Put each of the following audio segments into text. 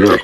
Yeah.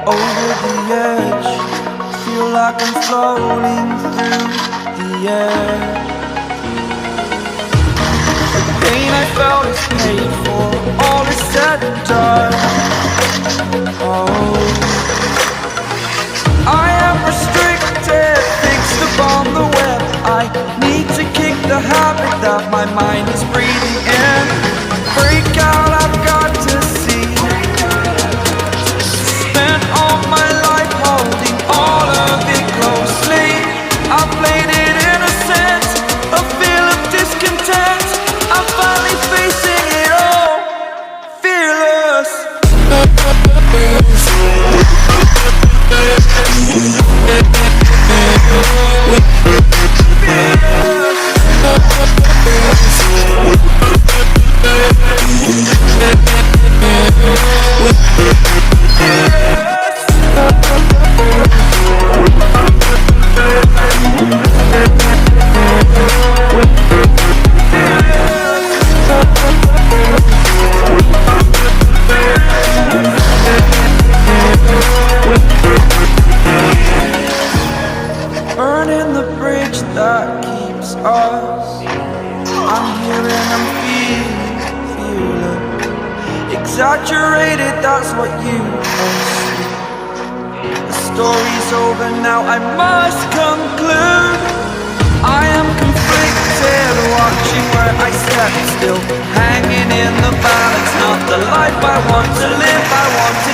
Over the edge, feel like I'm floating through the air. The pain I felt is paid for, all is said and done. Oh, I am restricted, fixed upon the web. I need to kick the habit that my mind is breathing in. Break out, I've got to see. Spent all my life holding all of it closely. I played it innocent, a feel of discontent. I'm finally facing it all, fearless. Burning the bridge that keeps us. I'm here and I'm feeling exaggerated, that's what you see. The story's over now, I must conclude. I am conflicted, watching where I step still, hanging in the balance. Not the life I want to live, I want to